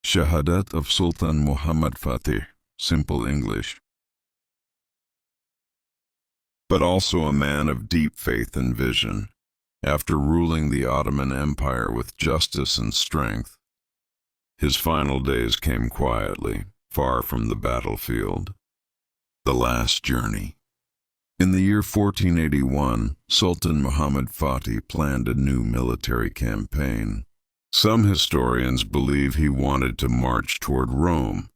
Shahadat of Sultan Muhammad Fateh, simple English. But also a man of deep faith and vision. After ruling the Ottoman Empire with justice and strength, his final days came quietly, far from the battlefield. The Last Journey. In the year 1481, Sultan Muhammad Fateh planned a new military campaign. Some historians believe he wanted to march toward Rome,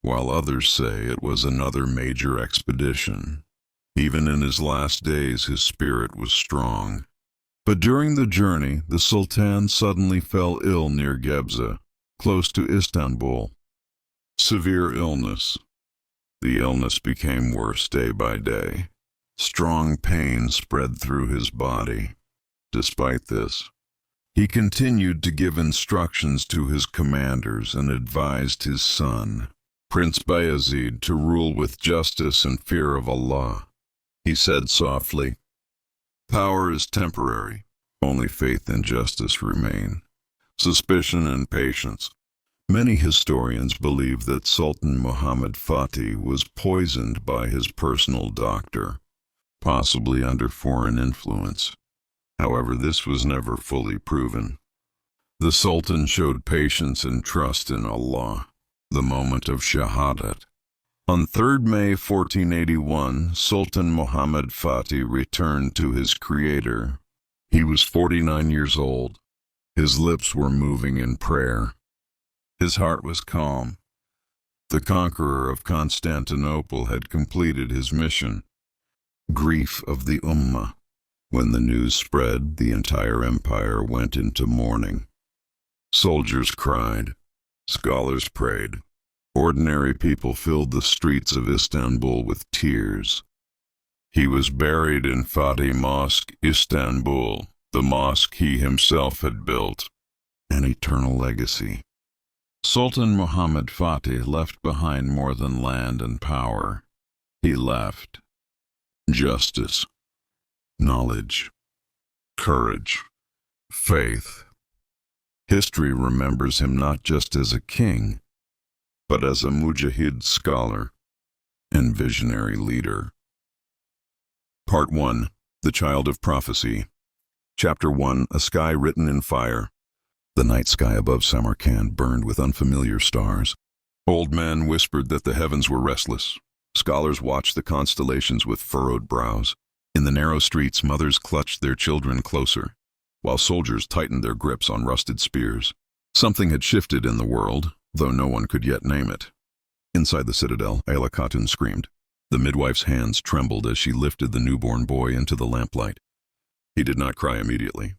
while others say it was another major expedition. Even in his last days, his spirit was strong. But during the journey, the Sultan suddenly fell ill near Gebze, close to Istanbul. Severe illness. The illness became worse day by day. Strong pain spread through his body. Despite this, he continued to give instructions to his commanders and advised his son, Prince Bayezid, to rule with justice and fear of Allah. He said softly, "Power is temporary. Only faith and justice remain. Suspicion and patience." Many historians believe that Sultan Muhammad Fateh was poisoned by his personal doctor, possibly under foreign influence. However, this was never fully proven. The Sultan showed patience and trust in Allah. The moment of Shahadat. On 3rd May 1481, Sultan Muhammad Fateh returned to his creator. He was 49 years old. His lips were moving in prayer. His heart was calm. The conqueror of Constantinople had completed his mission. Grief of the Ummah. When the news spread, the entire empire went into mourning. Soldiers cried. Scholars prayed. Ordinary people filled the streets of Istanbul with tears. He was buried in Fateh Mosque, Istanbul, the mosque he himself had built. An eternal legacy. Sultan Muhammad Fateh left behind more than land and power. He left justice, knowledge, courage, faith. History remembers him not just as a king, but as a mujahid scholar and visionary leader. Part 1. The Child of Prophecy. Chapter 1. A Sky Written in Fire. The night sky above Samarkand burned with unfamiliar stars. Old men whispered that the heavens were restless. Scholars watched the constellations with furrowed brows. In the narrow streets, mothers clutched their children closer, while soldiers tightened their grips on rusted spears. Something had shifted in the world, though no one could yet name it. Inside the citadel, Ayla Khatun screamed. The midwife's hands trembled as she lifted the newborn boy into the lamplight. He did not cry immediately.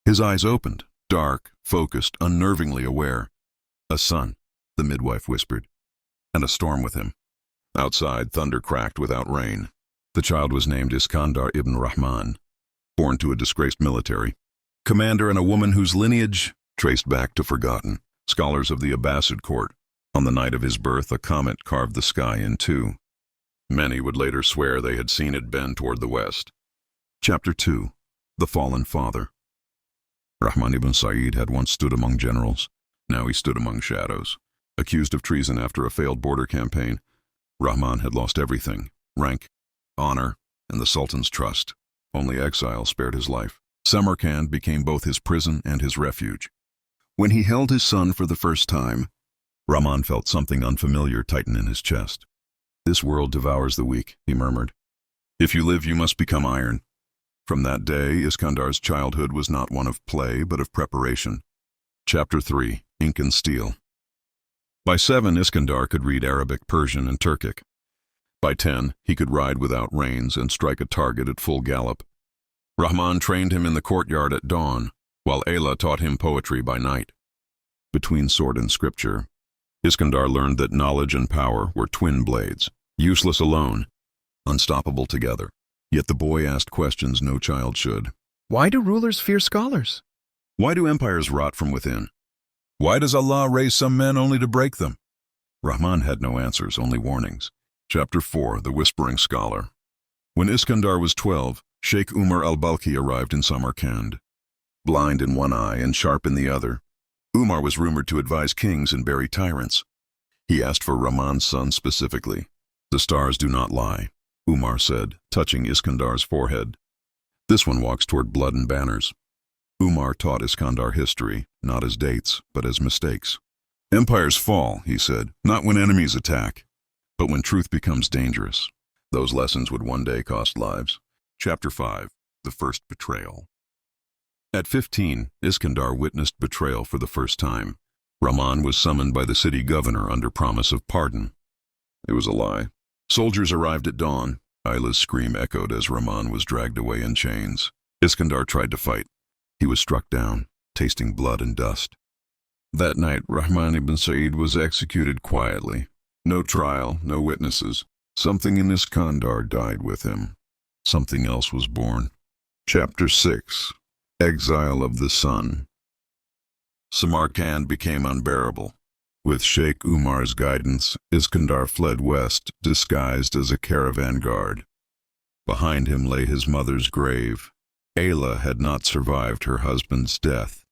His eyes opened, dark, focused, unnervingly aware. "A son," the midwife whispered, "and a storm with him." Outside, thunder cracked without rain. The child was named Iskandar ibn Rahman, born to a disgraced military commander and a woman whose lineage traced back to forgotten scholars of the Abbasid court. On the night of his birth, a comet carved the sky in two. Many would later swear they had seen it bend toward the west. Chapter 2. The Fallen Father. Rahman ibn Said had once stood among generals. Now he stood among shadows. Accused of treason after a failed border campaign, Rahman had lost everything: rank, honor, and the Sultan's trust. Only exile spared his life. Samarkand became both his prison and his refuge. When he held his son for the first time, Rahman felt something unfamiliar tighten in his chest. "This world devours the weak," he murmured. "If you live, you must become iron." From that day, Iskandar's childhood was not one of play, but of preparation. Chapter 3. Ink and Steel. By 7, Iskandar could read Arabic, Persian, and Turkic. By 10, he could ride without reins and strike a target at full gallop. Rahman trained him in the courtyard at dawn, while Ayla taught him poetry by night. Between sword and scripture, Iskandar learned that knowledge and power were twin blades, useless alone, unstoppable together. Yet the boy asked questions no child should. Why do rulers fear scholars? Why do empires rot from within? Why does Allah raise some men only to break them? Rahman had no answers, only warnings. Chapter 4. The Whispering Scholar. When Iskandar was 12, Sheikh Umar al-Balkhi arrived in Samarkand. Blind in one eye and sharp in the other, Umar was rumored to advise kings and bury tyrants. He asked for Rahman's son specifically. "The stars do not lie," Umar said, touching Iskandar's forehead. "This one walks toward blood and banners." Umar taught Iskandar history, not as dates, but as mistakes. "Empires fall," he said, "not when enemies attack, but when truth becomes dangerous." Those lessons would one day cost lives. Chapter 5. The First Betrayal. At 15, Iskandar witnessed betrayal for the first time. Rahman was summoned by the city governor under promise of pardon. It was a lie. Soldiers arrived at dawn. Ayla's scream echoed as Rahman was dragged away in chains. Iskandar tried to fight. He was struck down, tasting blood and dust. That night, Rahman ibn Sa'id was executed quietly. No trial, no witnesses. Something in Iskandar died with him. Something else was born. Chapter 6. Exile of the Sun. Samarkand became unbearable. With Sheikh Umar's guidance, Iskandar fled west, disguised as a caravan guard. Behind him lay his mother's grave. Ayla had not survived her husband's death.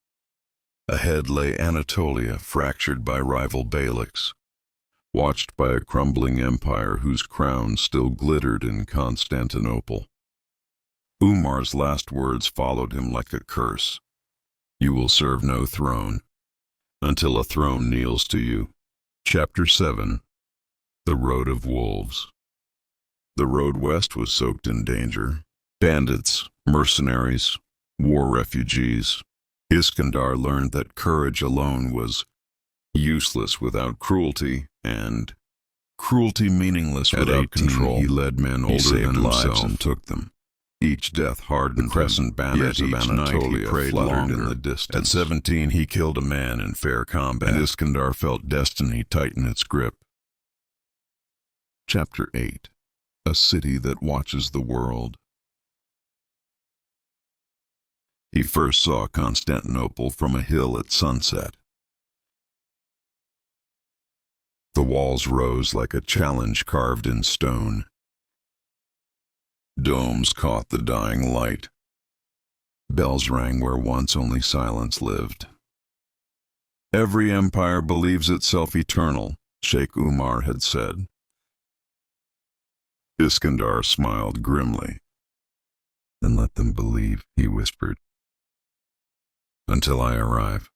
Ahead lay Anatolia, fractured by rival Beyliks, watched by a crumbling empire whose crown still glittered in Constantinople. Umar's last words followed him like a curse. "You will serve no throne until a throne kneels to you." Chapter 7. The Road of Wolves. The road west was soaked in danger. Bandits, mercenaries, war refugees. Iskandar learned that courage alone was useless without cruelty, and cruelty meaningless without control. He led men older than himself and took them. Each death hardened the crescent banners of Anatolia fluttered in the distance. At 17, he killed a man in fair combat, and Iskandar felt destiny tighten its grip. Chapter 8. A City That Watches the World. He first saw Constantinople from a hill at sunset. The walls rose like a challenge carved in stone. Domes caught the dying light. Bells rang where once only silence lived. "Every empire believes itself eternal," Sheikh Umar had said. Iskandar smiled grimly. "Then let them believe," he whispered. "Until I arrive."